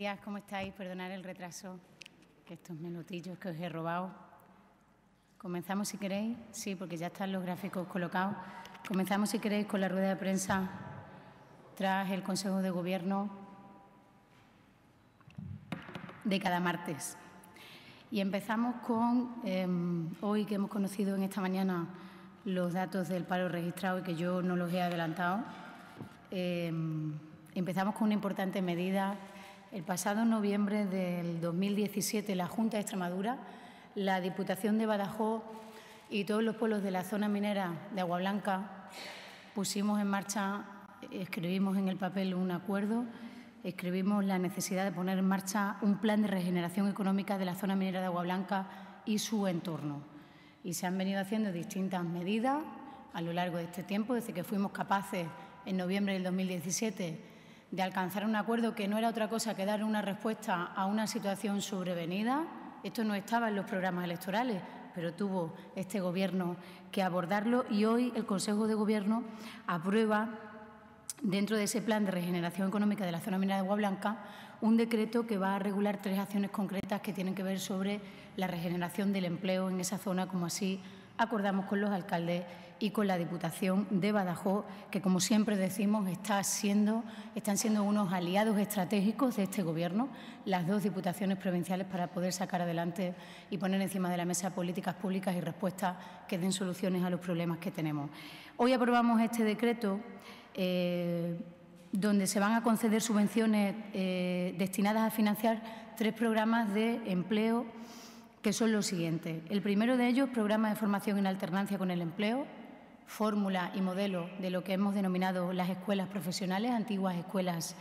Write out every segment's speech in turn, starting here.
Días, ¿cómo estáis? Perdonad el retraso, que estos minutillos que os he robado. Comenzamos si queréis, sí, porque ya están los gráficos colocados. Comenzamos si queréis con la rueda de prensa tras el Consejo de Gobierno de cada martes. Y empezamos con hoy, que hemos conocido en esta mañana los datos del paro registrado y que yo no los he adelantado. Empezamos con una importante medida. El pasado noviembre del 2017, la Junta de Extremadura, la Diputación de Badajoz y todos los pueblos de la zona minera de Agua Blanca pusimos en marcha, escribimos en el papel un acuerdo, escribimos la necesidad de poner en marcha un plan de regeneración económica de la zona minera de Agua Blanca y su entorno. Y se han venido haciendo distintas medidas a lo largo de este tiempo, desde que fuimos capaces en noviembre del 2017 de alcanzar un acuerdo que no era otra cosa que dar una respuesta a una situación sobrevenida. Esto no estaba en los programas electorales, pero tuvo este Gobierno que abordarlo y hoy el Consejo de Gobierno aprueba, dentro de ese plan de regeneración económica de la zona minera de Agua Blanca, un decreto que va a regular 3 acciones concretas que tienen que ver sobre la regeneración del empleo en esa zona, como así acordamos con los alcaldes y con la Diputación de Badajoz, que, como siempre decimos, están siendo unos aliados estratégicos de este Gobierno, las 2 diputaciones provinciales, para poder sacar adelante y poner encima de la mesa políticas públicas y respuestas que den soluciones a los problemas que tenemos. Hoy aprobamos este decreto donde se van a conceder subvenciones destinadas a financiar 3 programas de empleo, que son los siguientes. El primero de ellos, programa de formación en alternancia con el empleo, fórmula y modelo de lo que hemos denominado las escuelas profesionales, antiguas escuelas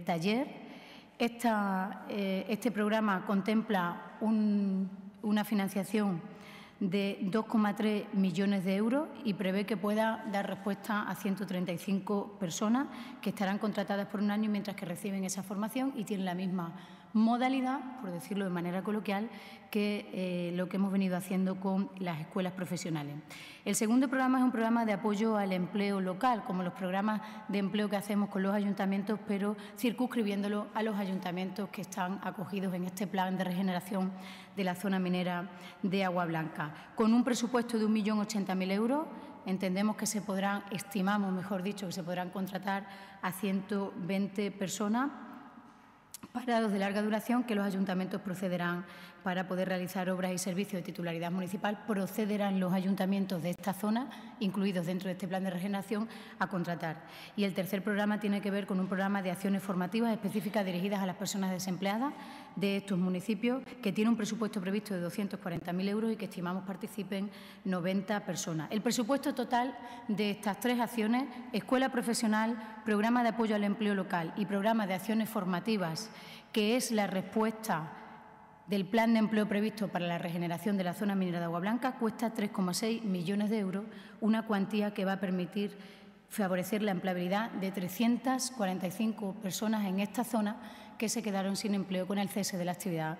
taller. Este programa contempla una financiación de 2,3 millones de euros y prevé que pueda dar respuesta a 135 personas que estarán contratadas por un año mientras que reciben esa formación y tienen la misma modalidad, por decirlo de manera coloquial, que lo que hemos venido haciendo con las escuelas profesionales. El segundo programa es un programa de apoyo al empleo local, como los programas de empleo que hacemos con los ayuntamientos, pero circunscribiéndolo a los ayuntamientos que están acogidos en este plan de regeneración de la zona minera de Agua Blanca. Con un presupuesto de 1.080.000 euros, entendemos que estimamos, mejor dicho, que se podrán contratar a 120 personas, parados de larga duración, que los ayuntamientos procederán para poder realizar obras y servicios de titularidad municipal. Procederán los ayuntamientos de esta zona, incluidos dentro de este plan de regeneración, a contratar. Y el tercer programa tiene que ver con un programa de acciones formativas específicas dirigidas a las personas desempleadas de estos municipios, que tiene un presupuesto previsto de 240.000 euros y que estimamos participen 90 personas. El presupuesto total de estas 3 acciones, escuela profesional, programa de apoyo al empleo local y programa de acciones formativas, que es la respuesta del plan de empleo previsto para la regeneración de la zona minera de Agua Blanca, cuesta 3,6 millones de euros, una cuantía que va a permitir favorecer la empleabilidad de 345 personas en esta zona que se quedaron sin empleo con el cese de la actividad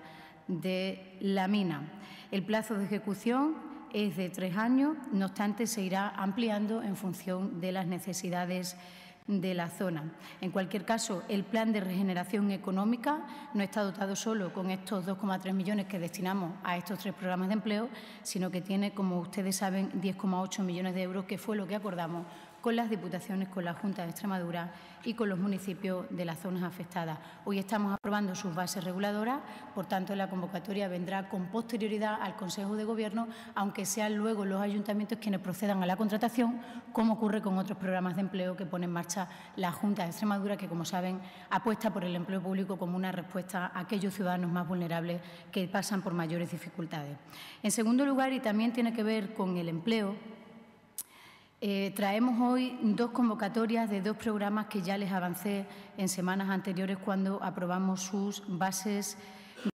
de la mina. El plazo de ejecución es de 3 años, no obstante se irá ampliando en función de las necesidades de la zona. En cualquier caso, el plan de regeneración económica no está dotado solo con estos 2,3 millones que destinamos a estos 3 programas de empleo, sino que tiene, como ustedes saben, 10,8 millones de euros, que fue lo que acordamos con las diputaciones, con la Junta de Extremadura y con los municipios de las zonas afectadas. Hoy estamos aprobando sus bases reguladoras, por tanto, la convocatoria vendrá con posterioridad al Consejo de Gobierno, aunque sean luego los ayuntamientos quienes procedan a la contratación, como ocurre con otros programas de empleo que pone en marcha la Junta de Extremadura, que, como saben, apuesta por el empleo público como una respuesta a aquellos ciudadanos más vulnerables que pasan por mayores dificultades. En segundo lugar, y también tiene que ver con el empleo, traemos hoy 2 convocatorias de 2 programas que ya les avancé en semanas anteriores cuando aprobamos sus bases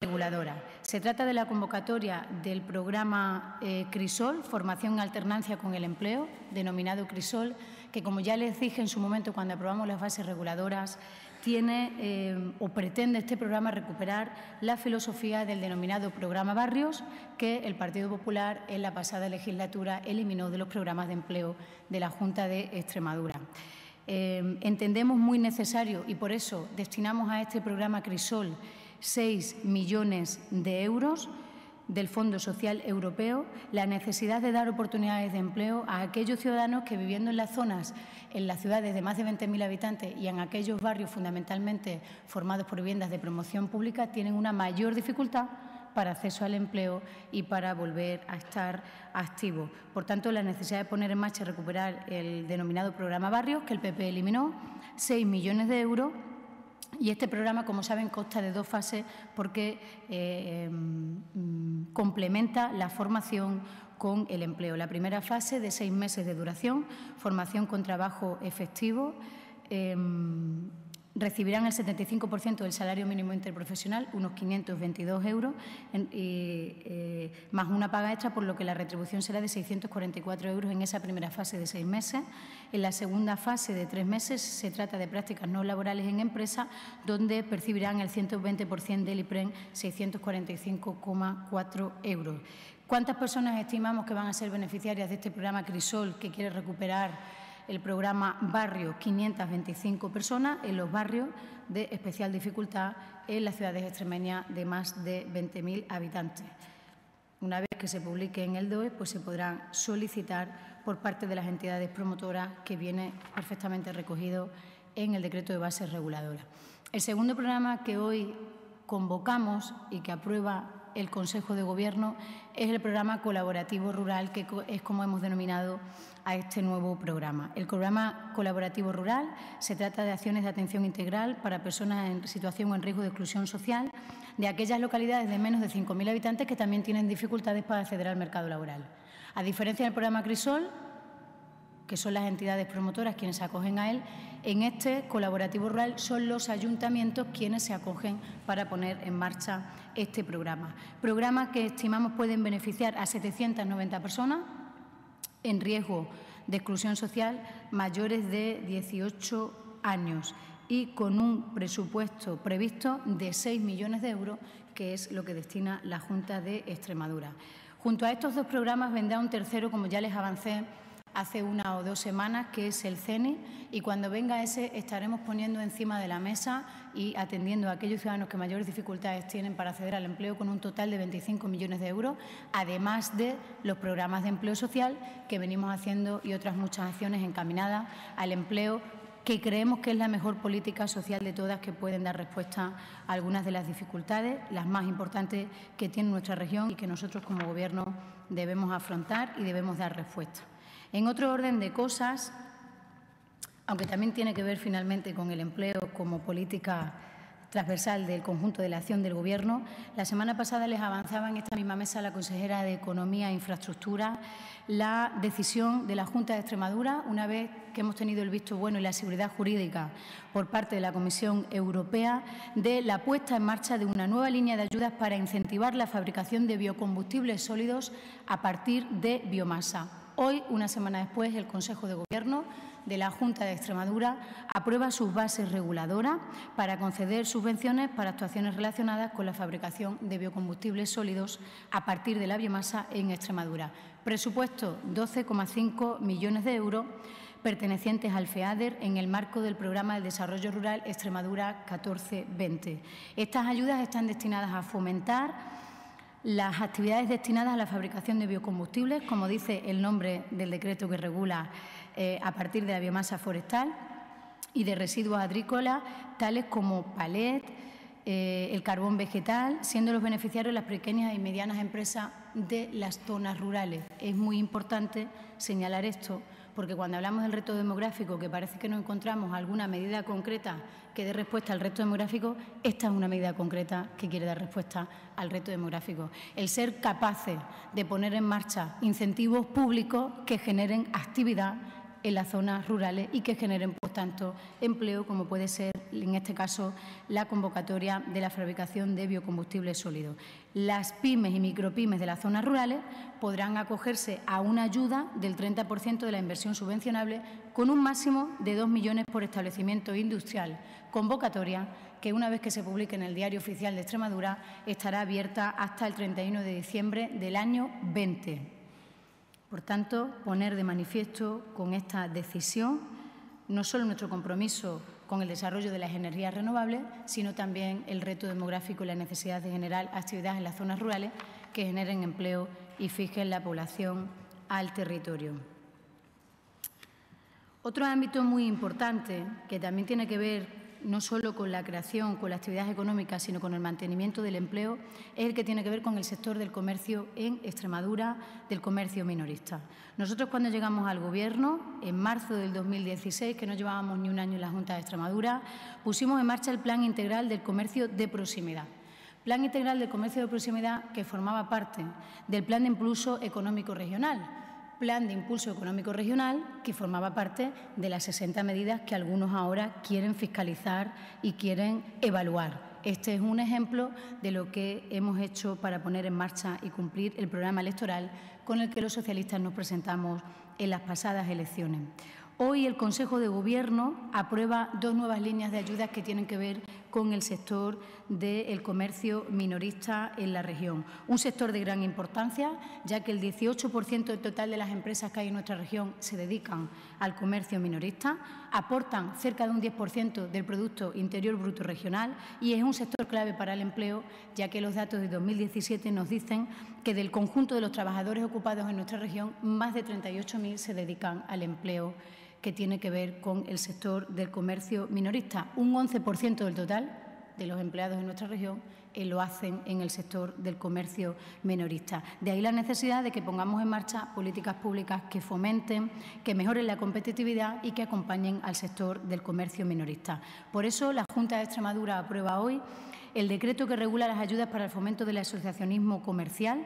reguladoras. Se trata de la convocatoria del programa Crisol, Formación en Alternancia con el Empleo, denominado Crisol, que, como ya les dije en su momento cuando aprobamos las bases reguladoras, tiene o pretende este programa recuperar la filosofía del denominado programa Barrios, que el Partido Popular en la pasada legislatura eliminó de los programas de empleo de la Junta de Extremadura. Entendemos muy necesario y por eso destinamos a este programa Crisol 6 millones de euros del Fondo Social Europeo, la necesidad de dar oportunidades de empleo a aquellos ciudadanos que viviendo en las zonas, en las ciudades de más de 20.000 habitantes y en aquellos barrios fundamentalmente formados por viviendas de promoción pública tienen una mayor dificultad para acceso al empleo y para volver a estar activos. Por tanto, la necesidad de poner en marcha y recuperar el denominado programa Barrios, que el PP eliminó, 6 millones de euros. Y este programa, como saben, consta de 2 fases porque complementa la formación con el empleo. La primera fase de 6 meses de duración, formación con trabajo efectivo, recibirán el 75% del salario mínimo interprofesional, unos 522 euros, más una paga extra, por lo que la retribución será de 644 euros en esa primera fase de 6 meses. En la segunda fase de 3 meses se trata de prácticas no laborales en empresa, donde percibirán el 120% del IPREN, 645,4 euros. ¿Cuántas personas estimamos que van a ser beneficiarias de este programa Crisol, que quiere recuperar el programa Barrios? 525 personas en los barrios de especial dificultad en las ciudades extremeñas de más de 20.000 habitantes. Una vez que se publique en el DOE, pues se podrán solicitar por parte de las entidades promotoras, que viene perfectamente recogido en el decreto de bases reguladoras. El segundo programa que hoy convocamos y que aprueba el Consejo de Gobierno es el programa colaborativo rural, que es como hemos denominado a este nuevo programa. El programa colaborativo rural se trata de acciones de atención integral para personas en situación o en riesgo de exclusión social de aquellas localidades de menos de 5.000 habitantes que también tienen dificultades para acceder al mercado laboral. A diferencia del programa Crisol, que son las entidades promotoras quienes se acogen a él, en este colaborativo rural son los ayuntamientos quienes se acogen para poner en marcha este programa. Programa que estimamos pueden beneficiar a 790 personas en riesgo de exclusión social mayores de 18 años y con un presupuesto previsto de 6 millones de euros, que es lo que destina la Junta de Extremadura. Junto a estos 2 programas vendrá un tercero, como ya les avancé hace 1 o 2 semanas, que es el CENI, y cuando venga ese estaremos poniendo encima de la mesa y atendiendo a aquellos ciudadanos que mayores dificultades tienen para acceder al empleo, con un total de 25 millones de euros, además de los programas de empleo social que venimos haciendo y otras muchas acciones encaminadas al empleo, que creemos que es la mejor política social de todas, que pueden dar respuesta a algunas de las dificultades, las más importantes que tiene nuestra región y que nosotros como Gobierno debemos afrontar y debemos dar respuesta. En otro orden de cosas, aunque también tiene que ver finalmente con el empleo como política transversal del conjunto de la acción del Gobierno, la semana pasada les avanzaba en esta misma mesa la consejera de Economía e Infraestructura la decisión de la Junta de Extremadura, una vez que hemos tenido el visto bueno y la seguridad jurídica por parte de la Comisión Europea, de la puesta en marcha de una nueva línea de ayudas para incentivar la fabricación de biocombustibles sólidos a partir de biomasa. Hoy, una semana después, el Consejo de Gobierno de la Junta de Extremadura aprueba sus bases reguladoras para conceder subvenciones para actuaciones relacionadas con la fabricación de biocombustibles sólidos a partir de la biomasa en Extremadura. Presupuesto 12,5 millones de euros pertenecientes al FEADER en el marco del Programa de Desarrollo Rural Extremadura 14-20. Estas ayudas están destinadas a fomentar las actividades destinadas a la fabricación de biocombustibles, como dice el nombre del decreto que regula, a partir de la biomasa forestal y de residuos agrícolas, tales como palet, el carbón vegetal, siendo los beneficiarios las pequeñas y medianas empresas de las zonas rurales. Es muy importante señalar esto, porque cuando hablamos del reto demográfico, que parece que no encontramos alguna medida concreta que dé respuesta al reto demográfico, esta es una medida concreta que quiere dar respuesta al reto demográfico. El ser capaces de poner en marcha incentivos públicos que generen actividad en las zonas rurales y que generen, por tanto, empleo, como puede ser, en este caso, la convocatoria de la fabricación de biocombustibles sólidos. Las pymes y micropymes de las zonas rurales podrán acogerse a una ayuda del 30% de la inversión subvencionable, con un máximo de 2 millones por establecimiento industrial. Convocatoria que, una vez que se publique en el Diario Oficial de Extremadura, estará abierta hasta el 31 de diciembre del año 20. Por tanto, poner de manifiesto con esta decisión no solo nuestro compromiso con el desarrollo de las energías renovables, sino también el reto demográfico y la necesidad de generar actividades en las zonas rurales que generen empleo y fijen la población al territorio. Otro ámbito muy importante, que también tiene que ver no solo con la creación, con la actividad económica, sino con el mantenimiento del empleo, es el que tiene que ver con el sector del comercio en Extremadura, del comercio minorista. Nosotros, cuando llegamos al Gobierno, en marzo del 2016, que no llevábamos ni un año en la Junta de Extremadura, pusimos en marcha el Plan Integral del Comercio de Proximidad. Plan Integral del Comercio de Proximidad que formaba parte del Plan de Impulso Económico Regional, Plan de Impulso Económico Regional que formaba parte de las 60 medidas que algunos ahora quieren fiscalizar y quieren evaluar. Este es un ejemplo de lo que hemos hecho para poner en marcha y cumplir el programa electoral con el que los socialistas nos presentamos en las pasadas elecciones. Hoy el Consejo de Gobierno aprueba 2 nuevas líneas de ayudas que tienen que ver con el sector del comercio minorista en la región. Un sector de gran importancia, ya que el 18% del total de las empresas que hay en nuestra región se dedican al comercio minorista, aportan cerca de un 10% del Producto Interior Bruto regional y es un sector clave para el empleo, ya que los datos de 2017 nos dicen que del conjunto de los trabajadores ocupados en nuestra región, más de 38.000 se dedican al empleo que tiene que ver con el sector del comercio minorista. Un 11% del total de los empleados en nuestra región lo hacen en el sector del comercio minorista. De ahí la necesidad de que pongamos en marcha políticas públicas que fomenten, que mejoren la competitividad y que acompañen al sector del comercio minorista. Por eso, la Junta de Extremadura aprueba hoy el decreto que regula las ayudas para el fomento del asociacionismo comercial.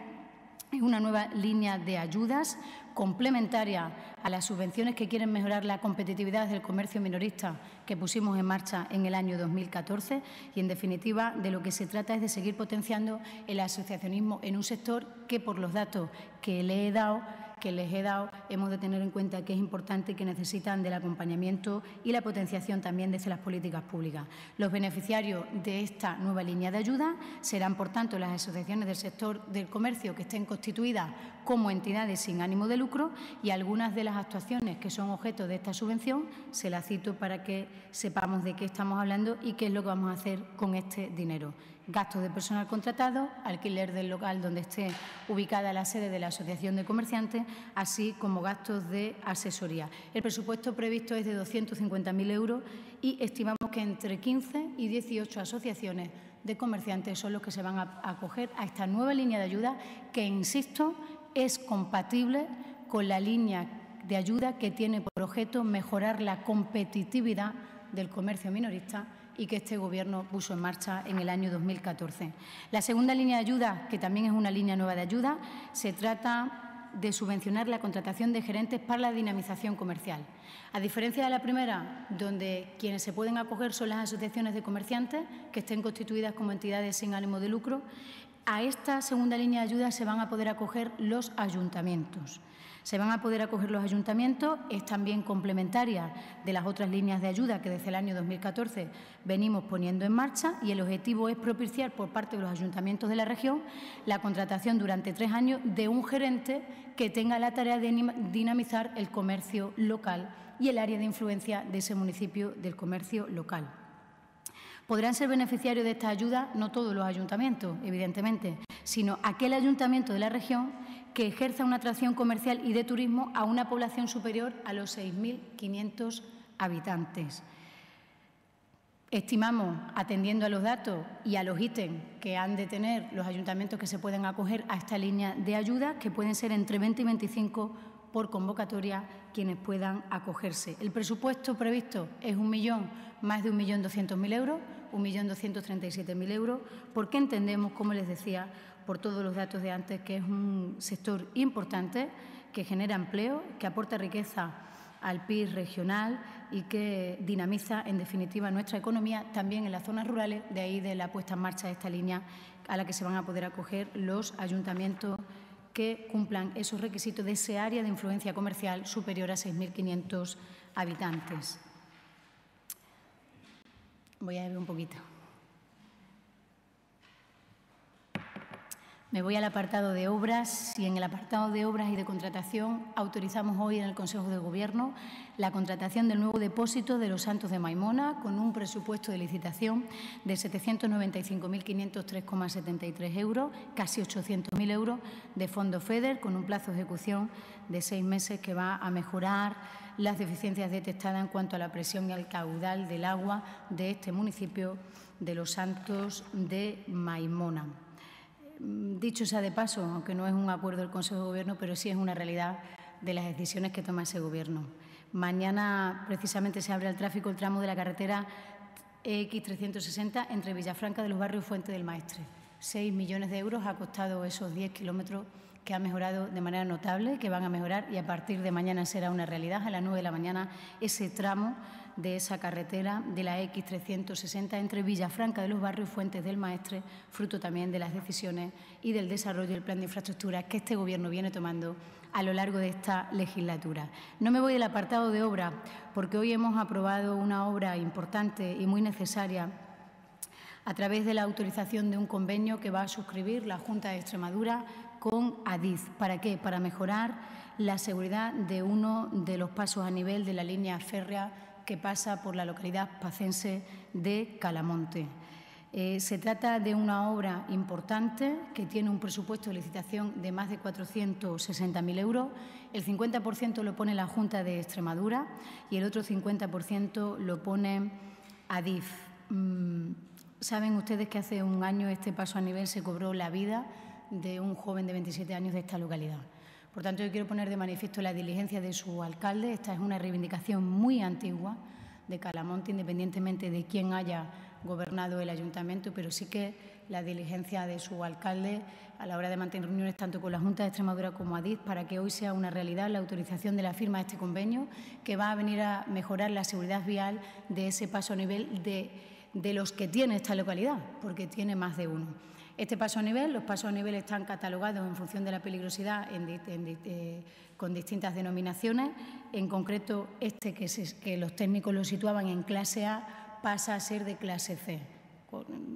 Es una nueva línea de ayudas complementaria a las subvenciones que quieren mejorar la competitividad del comercio minorista que pusimos en marcha en el año 2014 y, en definitiva, de lo que se trata es de seguir potenciando el asociacionismo en un sector que, por los datos que les he dado, hemos de tener en cuenta que es importante y que necesitan del acompañamiento y la potenciación también desde las políticas públicas. Los beneficiarios de esta nueva línea de ayuda serán, por tanto, las asociaciones del sector del comercio que estén constituidas como entidades sin ánimo de lucro, y algunas de las actuaciones que son objeto de esta subvención se las cito para que sepamos de qué estamos hablando y qué es lo que vamos a hacer con este dinero. Gastos de personal contratado, alquiler del local donde esté ubicada la sede de la Asociación de Comerciantes, así como gastos de asesoría. El presupuesto previsto es de 250.000 euros y estimamos que entre 15 y 18 asociaciones de comerciantes son los que se van a acoger a esta nueva línea de ayuda que, insisto, es compatible con la línea de ayuda que tiene por objeto mejorar la competitividad del comercio minorista y que este Gobierno puso en marcha en el año 2014. La segunda línea de ayuda, que también es una línea nueva de ayuda, se trata de subvencionar la contratación de gerentes para la dinamización comercial. A diferencia de la primera, donde quienes se pueden acoger son las asociaciones de comerciantes que estén constituidas como entidades sin ánimo de lucro, a esta segunda línea de ayuda se van a poder acoger los ayuntamientos. Se van a poder acoger los ayuntamientos, es también complementaria de las otras líneas de ayuda que desde el año 2014 venimos poniendo en marcha, y el objetivo es propiciar por parte de los ayuntamientos de la región la contratación durante 3 años de un gerente que tenga la tarea de dinamizar el comercio local y el área de influencia de ese municipio del comercio local. Podrán ser beneficiarios de esta ayuda no todos los ayuntamientos, evidentemente, sino aquel ayuntamiento de la región que ejerza una atracción comercial y de turismo a una población superior a los 6.500 habitantes. Estimamos, atendiendo a los datos y a los ítems que han de tener los ayuntamientos que se pueden acoger a esta línea de ayuda, que pueden ser entre 20 y 25 por convocatoria quienes puedan acogerse. El presupuesto previsto es más de 1.200.000 euros, 1.237.000 euros, porque entendemos, como les decía, por todos los datos de antes, que es un sector importante, que genera empleo, que aporta riqueza al PIB regional y que dinamiza, en definitiva, nuestra economía, también en las zonas rurales, de ahí de la puesta en marcha de esta línea a la que se van a poder acoger los ayuntamientos que cumplan esos requisitos de ese área de influencia comercial superior a 6.500 habitantes. Voy a ver un poquito. Me voy al apartado de obras y en el apartado de obras y de contratación autorizamos hoy en el Consejo de Gobierno la contratación del nuevo depósito de Los Santos de Maimona con un presupuesto de licitación de 795.503,73 euros, casi 800.000 euros de fondo FEDER con un plazo de ejecución de 6 meses que va a mejorar las deficiencias detectadas en cuanto a la presión y al caudal del agua de este municipio de Los Santos de Maimona. Dicho sea de paso, aunque no es un acuerdo del Consejo de Gobierno, pero sí es una realidad de las decisiones que toma ese Gobierno. Mañana, precisamente, se abre al tráfico el tramo de la carretera EX360 entre Villafranca de los Barrios y Fuente del Maestre. 6 millones de euros ha costado esos 10 kilómetros que ha mejorado de manera notable, que van a mejorar y a partir de mañana será una realidad. A las 9 de la mañana ese tramo de esa carretera de la X360 entre Villafranca de los Barrios y Fuentes del Maestre, fruto también de las decisiones y del desarrollo del plan de infraestructuras que este Gobierno viene tomando a lo largo de esta legislatura. No me voy del apartado de obra, porque hoy hemos aprobado una obra importante y muy necesaria a través de la autorización de un convenio que va a suscribir la Junta de Extremadura con Adif. ¿Para qué? Para mejorar la seguridad de uno de los pasos a nivel de la línea férrea que pasa por la localidad pacense de Calamonte. Se trata de una obra importante que tiene un presupuesto de licitación de más de 460.000 euros. El 50% lo pone la Junta de Extremadura y el otro 50% lo pone Adif. Saben ustedes que hace un año este paso a nivel se cobró la vida de un joven de 27 años de esta localidad. Por tanto, yo quiero poner de manifiesto la diligencia de su alcalde. Esta es una reivindicación muy antigua de Calamonte, independientemente de quién haya gobernado el ayuntamiento, pero sí que la diligencia de su alcalde a la hora de mantener reuniones tanto con la Junta de Extremadura como Adif para que hoy sea una realidad la autorización de la firma de este convenio que va a venir a mejorar la seguridad vial de ese paso a nivel de los que tiene esta localidad, porque tiene más de uno. Este paso a nivel, los pasos a nivel están catalogados en función de la peligrosidad con distintas denominaciones. En concreto, este que los técnicos lo situaban en clase A pasa a ser de clase C,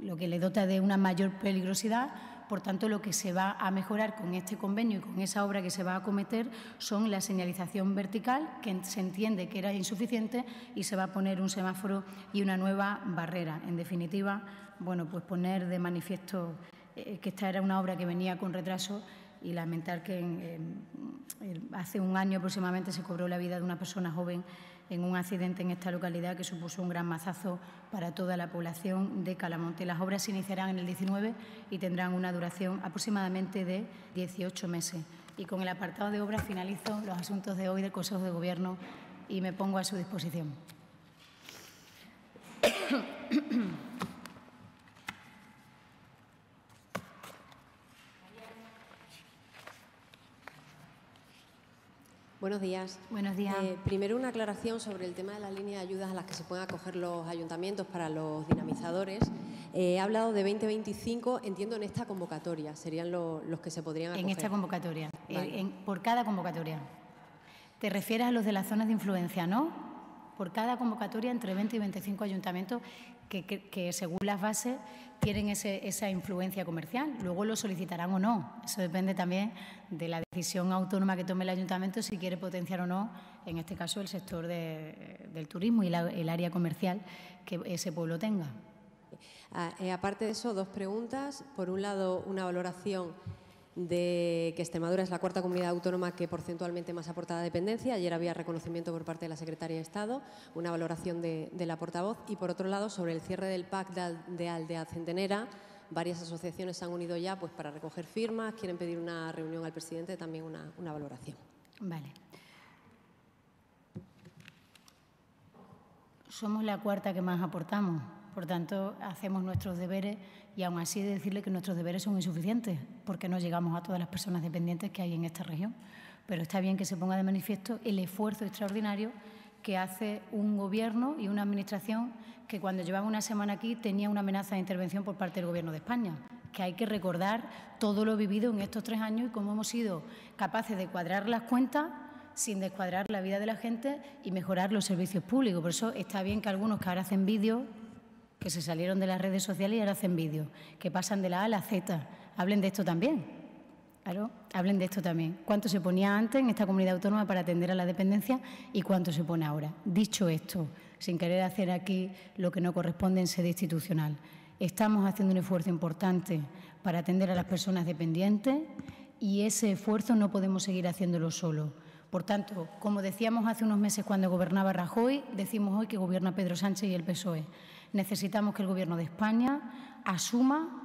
lo que le dota de una mayor peligrosidad. Por tanto, lo que se va a mejorar con este convenio y con esa obra que se va a acometer son la señalización vertical, que se entiende que era insuficiente, y se va a poner un semáforo y una nueva barrera. En definitiva, bueno, pues poner de manifiesto que esta era una obra que venía con retraso y lamentar que hace un año aproximadamente se cobró la vida de una persona joven en un accidente en esta localidad que supuso un gran mazazo para toda la población de Calamonte. Las obras se iniciarán en el 19 y tendrán una duración aproximadamente de 18 meses. Y con el apartado de obras finalizo los asuntos de hoy del Consejo de Gobierno y me pongo a su disposición. Buenos días. Buenos días. Primero, una aclaración sobre el tema de la línea de ayudas a las que se pueden acoger los ayuntamientos para los dinamizadores. He hablado de 2025, entiendo, en esta convocatoria. Serían los que se podrían acoger. En esta convocatoria, vale. Por cada convocatoria. Te refieres a los de las zonas de influencia, ¿no? Por cada convocatoria entre 20 y 25 ayuntamientos que según las bases tienen esa influencia comercial. Luego lo solicitarán o no. Eso depende también de la decisión autónoma que tome el ayuntamiento si quiere potenciar o no, en este caso, el sector del turismo y el área comercial que ese pueblo tenga. Aparte de eso, dos preguntas. Por un lado, una valoración de que Extremadura es la cuarta comunidad autónoma que porcentualmente más aporta a la dependencia. Ayer había reconocimiento por parte de la Secretaría de Estado, una valoración de la portavoz. Y, por otro lado, sobre el cierre del PAC de Aldea Centenera, varias asociaciones se han unido ya pues, para recoger firmas, quieren pedir una reunión al presidente, también una valoración. Vale. Somos la cuarta que más aportamos, por tanto, hacemos nuestros deberes y aún así decirle que nuestros deberes son insuficientes porque no llegamos a todas las personas dependientes que hay en esta región. Pero está bien que se ponga de manifiesto el esfuerzo extraordinario que hace un Gobierno y una Administración que cuando llevaba una semana aquí tenía una amenaza de intervención por parte del Gobierno de España, que hay que recordar todo lo vivido en estos 3 años y cómo hemos sido capaces de cuadrar las cuentas sin descuadrar la vida de la gente y mejorar los servicios públicos. Por eso está bien que algunos que ahora hacen vídeos, que se salieron de las redes sociales y ahora hacen vídeos, que pasan de la A a la Z, hablen de esto también. Claro, hablen de esto también. ¿Cuánto se ponía antes en esta comunidad autónoma para atender a la dependencia y cuánto se pone ahora? Dicho esto, sin querer hacer aquí lo que no corresponde en sede institucional, estamos haciendo un esfuerzo importante para atender a las personas dependientes y ese esfuerzo no podemos seguir haciéndolo solo. Por tanto, como decíamos hace unos meses cuando gobernaba Rajoy, decimos hoy que gobierna Pedro Sánchez y el PSOE. Necesitamos que el Gobierno de España asuma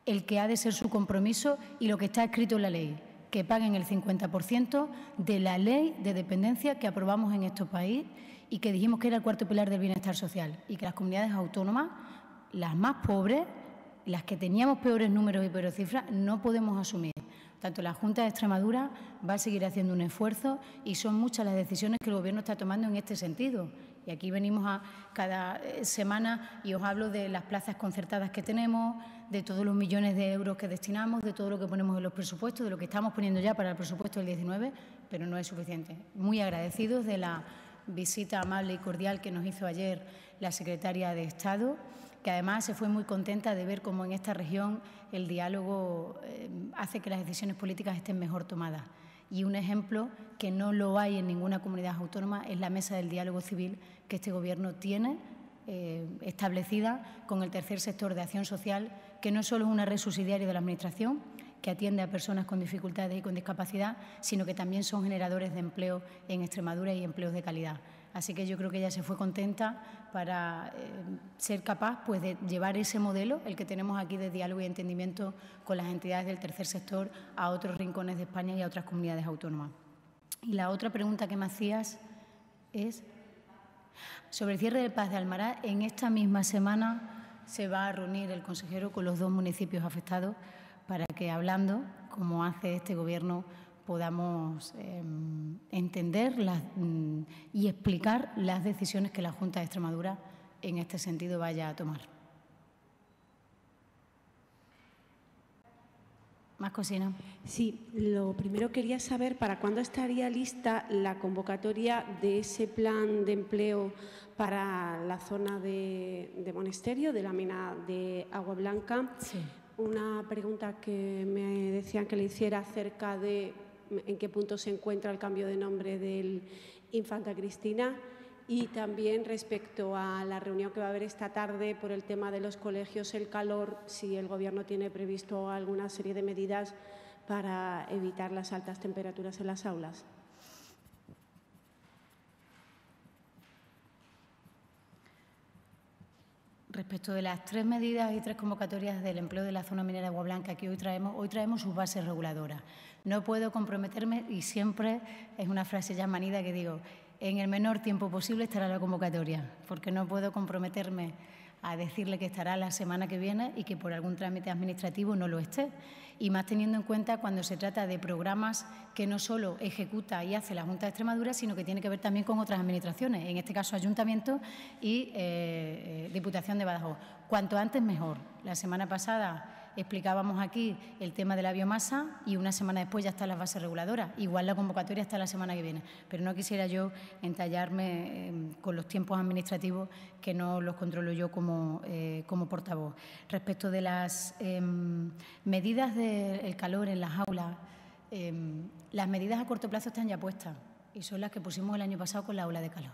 el que ha de ser su compromiso y lo que está escrito en la ley, que paguen el 50% de la ley de dependencia que aprobamos en este país y que dijimos que era el cuarto pilar del bienestar social, y que las comunidades autónomas, las más pobres, las que teníamos peores números y peores cifras, no podemos asumir. Tanto la Junta de Extremadura va a seguir haciendo un esfuerzo y son muchas las decisiones que el Gobierno está tomando en este sentido. Y aquí venimos a cada semana y os hablo de las plazas concertadas que tenemos, de todos los millones de euros que destinamos, de todo lo que ponemos en los presupuestos, de lo que estamos poniendo ya para el presupuesto del 19, pero no es suficiente. Muy agradecidos de la visita amable y cordial que nos hizo ayer la secretaria de Estado, que además se fue muy contenta de ver cómo en esta región el diálogo hace que las decisiones políticas estén mejor tomadas. Y un ejemplo que no lo hay en ninguna comunidad autónoma es la mesa del diálogo civil que este Gobierno tiene establecida con el tercer sector de acción social, que no solo es una red subsidiaria de la Administración, que atiende a personas con dificultades y con discapacidad, sino que también son generadores de empleo en Extremadura y empleos de calidad. Así que yo creo que ella se fue contenta para ser capaz pues, de llevar ese modelo, el que tenemos aquí de diálogo y entendimiento con las entidades del tercer sector, a otros rincones de España y a otras comunidades autónomas. Y la otra pregunta que me hacías es sobre el cierre del PAS de Almaraz. En esta misma semana se va a reunir el consejero con los 2 municipios afectados para que, hablando, como hace este Gobierno, podamos entender y explicar las decisiones que la Junta de Extremadura en este sentido vaya a tomar. ¿Más cocina? Sí, lo primero quería saber para cuándo estaría lista la convocatoria de ese plan de empleo para la zona de Monesterio, de la mina de Agua Blanca. Sí. Una pregunta que me decían que le hiciera acerca de en qué punto se encuentra el cambio de nombre del Infanta Cristina, y también respecto a la reunión que va a haber esta tarde por el tema de los colegios, el calor, si el Gobierno tiene previsto alguna serie de medidas para evitar las altas temperaturas en las aulas. Respecto de las 3 medidas y 3 convocatorias del empleo de la zona minera de Agua Blanca que hoy traemos sus bases reguladoras. No puedo comprometerme, y siempre es una frase ya manida que digo, en el menor tiempo posible estará la convocatoria, porque no puedo comprometerme a decirle que estará la semana que viene y que por algún trámite administrativo no lo esté. Y más teniendo en cuenta cuando se trata de programas que no solo ejecuta y hace la Junta de Extremadura, sino que tiene que ver también con otras administraciones, en este caso Ayuntamiento y Diputación de Badajoz. Cuanto antes mejor. La semana pasada explicábamos aquí el tema de la biomasa y una semana después ya están las bases reguladoras. Igual la convocatoria está la semana que viene, pero no quisiera yo entallarme con los tiempos administrativos que no los controlo yo como portavoz. Respecto de las medidas del calor en las aulas, las medidas a corto plazo están ya puestas y son las que pusimos el año pasado con la ola de calor.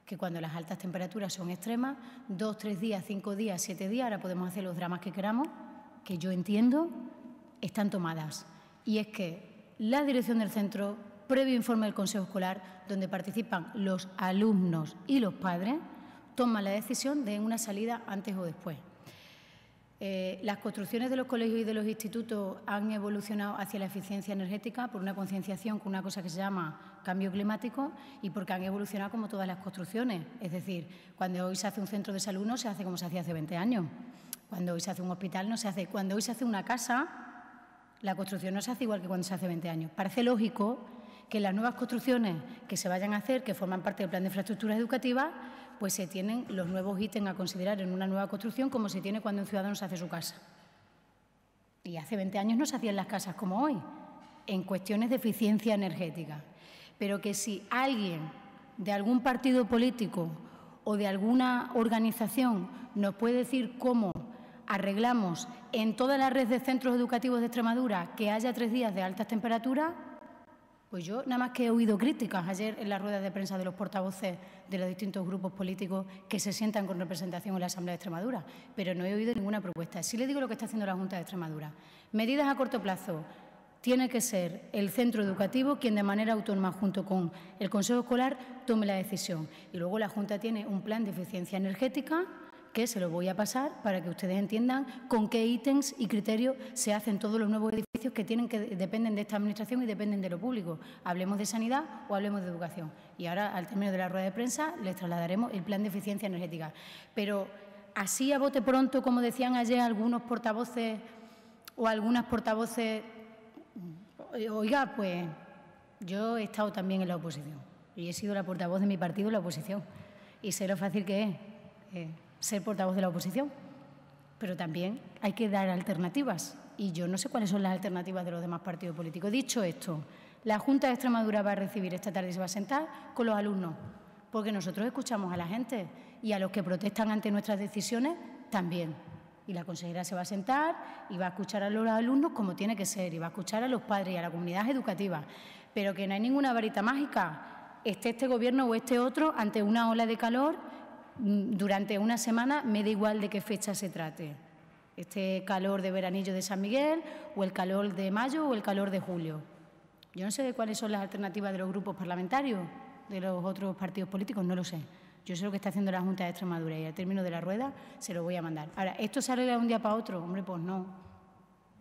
Que cuando las altas temperaturas son extremas, 2, 3 días, 5 días, 7 días, ahora podemos hacer los dramas que queramos, que yo entiendo, están tomadas. Y es que la dirección del centro, previo informe del Consejo Escolar, donde participan los alumnos y los padres, toman la decisión de una salida antes o después. Las construcciones de los colegios y de los institutos han evolucionado hacia la eficiencia energética por una concienciación con una cosa que se llama cambio climático y porque han evolucionado como todas las construcciones. Es decir, cuando hoy se hace un centro de salud no se hace como se hacía hace 20 años. Cuando hoy se hace un hospital no se hace. Cuando hoy se hace una casa, la construcción no se hace igual que cuando se hace 20 años. Parece lógico que las nuevas construcciones que se vayan a hacer, que forman parte del plan de infraestructuras educativas, pues se tienen los nuevos ítems a considerar en una nueva construcción como se tiene cuando un ciudadano se hace su casa. Y hace 20 años no se hacían las casas como hoy, en cuestiones de eficiencia energética. Pero que si alguien de algún partido político o de alguna organización nos puede decir cómo arreglamos en toda la red de centros educativos de Extremadura que haya 3 días de altas temperaturas, pues yo nada más que he oído críticas ayer en las ruedas de prensa de los portavoces de los distintos grupos políticos que se sientan con representación en la Asamblea de Extremadura, pero no he oído ninguna propuesta. Sí le digo lo que está haciendo la Junta de Extremadura. Medidas a corto plazo. Tiene que ser el centro educativo quien de manera autónoma, junto con el Consejo Escolar, tome la decisión. Y luego la Junta tiene un plan de eficiencia energética que se lo voy a pasar para que ustedes entiendan con qué ítems y criterios se hacen todos los nuevos edificios que dependen de esta Administración y dependen de lo público. Hablemos de sanidad o hablemos de educación. Y ahora, al término de la rueda de prensa, les trasladaremos el plan de eficiencia energética. Pero así a bote pronto, como decían ayer algunos portavoces o algunas portavoces, oiga, pues yo he estado también en la oposición y he sido la portavoz de mi partido en la oposición y sé lo fácil que es ser portavoz de la oposición, pero también hay que dar alternativas y yo no sé cuáles son las alternativas de los demás partidos políticos. Dicho esto, la Junta de Extremadura va a recibir esta tarde y se va a sentar con los alumnos, porque nosotros escuchamos a la gente y a los que protestan ante nuestras decisiones también. Y la consejera se va a sentar y va a escuchar a los alumnos como tiene que ser y va a escuchar a los padres y a la comunidad educativa, pero que no hay ninguna varita mágica, esté este Gobierno o este otro, ante una ola de calor durante una semana, me da igual de qué fecha se trate. Este calor de veranillo de San Miguel o el calor de mayo o el calor de julio. Yo no sé cuáles son las alternativas de los grupos parlamentarios, de los otros partidos políticos, no lo sé. Yo sé lo que está haciendo la Junta de Extremadura y al término de la rueda se lo voy a mandar. Ahora, ¿esto se arregla de un día para otro? Hombre, pues no.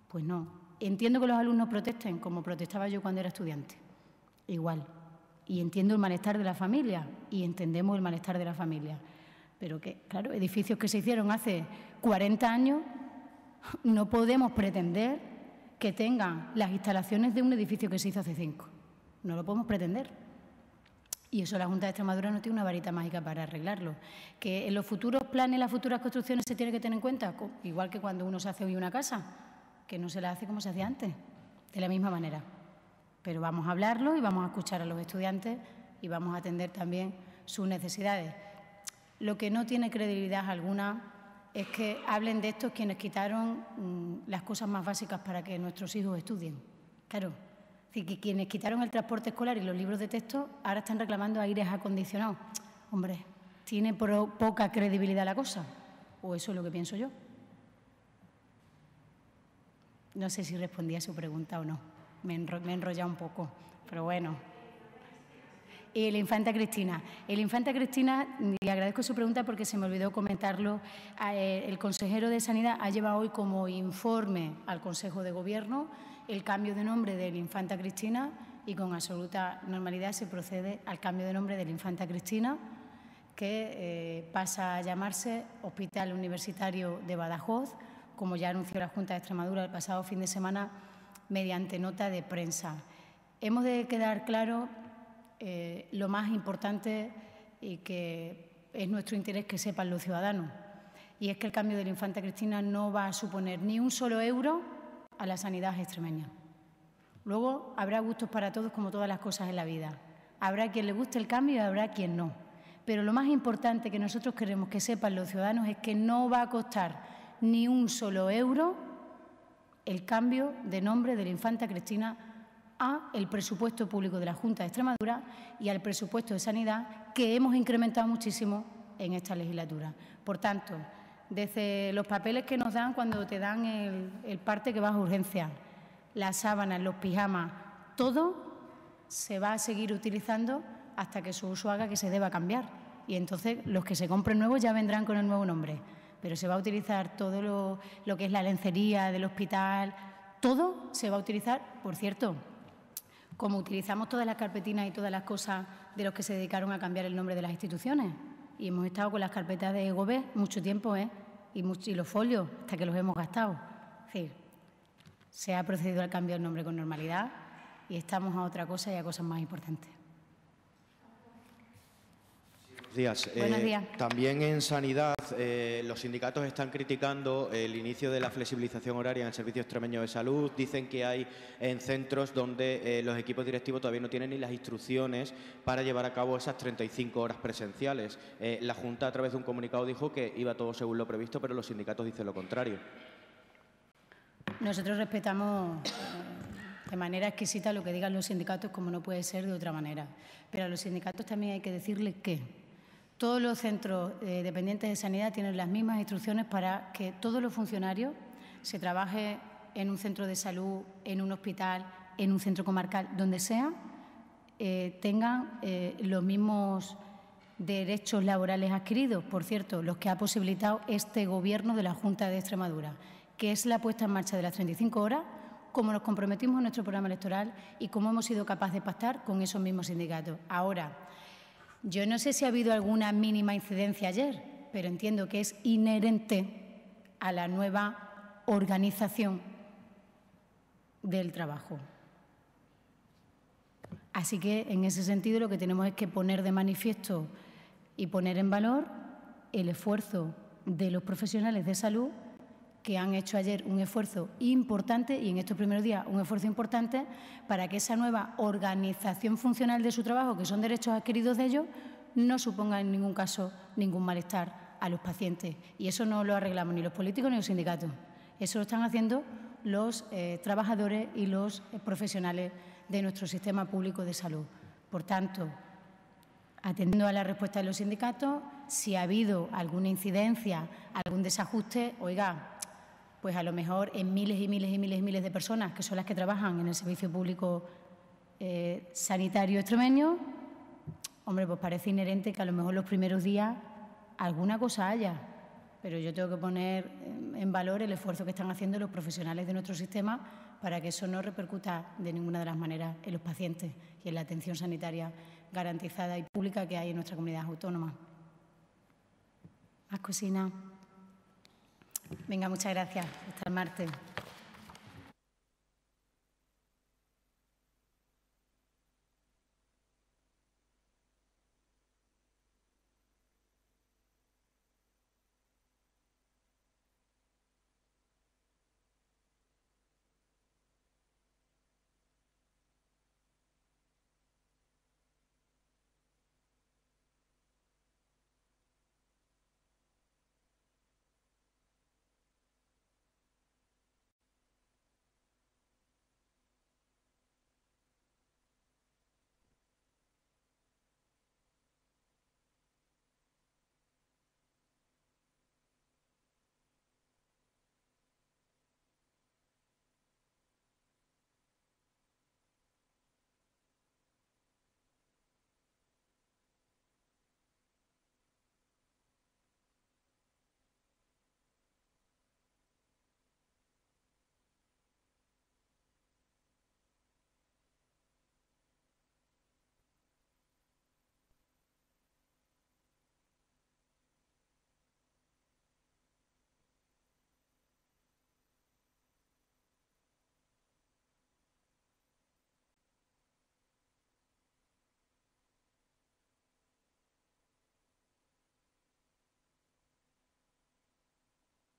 Pues no. Entiendo que los alumnos protesten, como protestaba yo cuando era estudiante. Igual. Y entiendo el malestar de la familia y entendemos el malestar de la familia. Pero que, claro, edificios que se hicieron hace 40 años, no podemos pretender que tengan las instalaciones de un edificio que se hizo hace 5. No lo podemos pretender. Y eso la Junta de Extremadura no tiene una varita mágica para arreglarlo. Que en los futuros planes, las futuras construcciones se tiene que tener en cuenta, igual que cuando uno se hace hoy una casa, que no se la hace como se hacía antes, de la misma manera. Pero vamos a hablarlo y vamos a escuchar a los estudiantes y vamos a atender también sus necesidades. Lo que no tiene credibilidad alguna es que hablen de estos quienes quitaron las cosas más básicas para que nuestros hijos estudien. Claro, es decir, que quienes quitaron el transporte escolar y los libros de texto ahora están reclamando aires acondicionados. Hombre, ¿tiene poca credibilidad la cosa? ¿O eso es lo que pienso yo? No sé si respondí a su pregunta o no. Me he enrollado un poco, pero bueno. Y la Infanta Cristina. El Infanta Cristina, y agradezco su pregunta porque se me olvidó comentarlo, el consejero de Sanidad ha llevado hoy como informe al Consejo de Gobierno el cambio de nombre del Infanta Cristina y con absoluta normalidad se procede al cambio de nombre del Infanta Cristina, que pasa a llamarse Hospital Universitario de Badajoz, como ya anunció la Junta de Extremadura el pasado fin de semana mediante nota de prensa. Hemos de quedar claro lo más importante y que es nuestro interés que sepan los ciudadanos, y es que el cambio de la Infanta Cristina no va a suponer ni un solo euro a la sanidad extremeña. Luego habrá gustos para todos, como todas las cosas en la vida. Habrá quien le guste el cambio y habrá quien no. Pero lo más importante que nosotros queremos que sepan los ciudadanos es que no va a costar ni un solo euro el cambio de nombre de la Infanta Cristina a el presupuesto público de la Junta de Extremadura y al presupuesto de Sanidad, que hemos incrementado muchísimo en esta legislatura. Por tanto, desde los papeles que nos dan cuando te dan el parte que vas a urgencia, las sábanas, los pijamas, todo se va a seguir utilizando hasta que su uso haga que se deba cambiar. Y entonces los que se compren nuevos ya vendrán con el nuevo nombre. Pero se va a utilizar todo lo que es la lencería del hospital, todo se va a utilizar, por cierto, como utilizamos todas las carpetinas y todas las cosas de los que se dedicaron a cambiar el nombre de las instituciones. Y hemos estado con las carpetas de Gobé mucho tiempo, y los folios, hasta que los hemos gastado. Es decir, se ha procedido al cambio del nombre con normalidad y estamos a otra cosa y a cosas más importantes. Buenos días. Buenos días. También en sanidad Paz. Los sindicatos están criticando el inicio de la flexibilización horaria en el Servicio Extremeño de Salud. Dicen que hay en centros donde los equipos directivos todavía no tienen ni las instrucciones para llevar a cabo esas 35 horas presenciales. La Junta, a través de un comunicado, dijo que iba todo según lo previsto, pero los sindicatos dicen lo contrario. Nosotros respetamos de manera exquisita lo que digan los sindicatos, como no puede ser de otra manera. Pero a los sindicatos también hay que decirles que todos los centros dependientes de sanidad tienen las mismas instrucciones para que todos los funcionarios se trabaje en un centro de salud, en un hospital, en un centro comarcal, donde sea, tengan los mismos derechos laborales adquiridos. Por cierto, los que ha posibilitado este Gobierno de la Junta de Extremadura, que es la puesta en marcha de las 35 horas, como nos comprometimos en nuestro programa electoral y como hemos sido capaces de pactar con esos mismos sindicatos. Ahora, yo no sé si ha habido alguna mínima incidencia ayer, pero entiendo que es inherente a la nueva organización del trabajo. Así que, en ese sentido, lo que tenemos es que poner de manifiesto y poner en valor el esfuerzo de los profesionales de salud, que han hecho ayer un esfuerzo importante y en estos primeros días un esfuerzo importante para que esa nueva organización funcional de su trabajo, que son derechos adquiridos de ellos, no suponga en ningún caso ningún malestar a los pacientes. Y eso no lo arreglamos ni los políticos ni los sindicatos. Eso lo están haciendo los trabajadores y los profesionales de nuestro sistema público de salud. Por tanto, atendiendo a la respuesta de los sindicatos, si ha habido alguna incidencia, algún desajuste, oiga, pues a lo mejor en miles y miles y miles y miles de personas que son las que trabajan en el servicio público sanitario extremeño, hombre, pues parece inherente que a lo mejor los primeros días alguna cosa haya, pero yo tengo que poner en valor el esfuerzo que están haciendo los profesionales de nuestro sistema para que eso no repercuta de ninguna de las maneras en los pacientes y en la atención sanitaria garantizada y pública que hay en nuestra comunidad autónoma. Más cocinas. Venga, muchas gracias. Hasta el martes.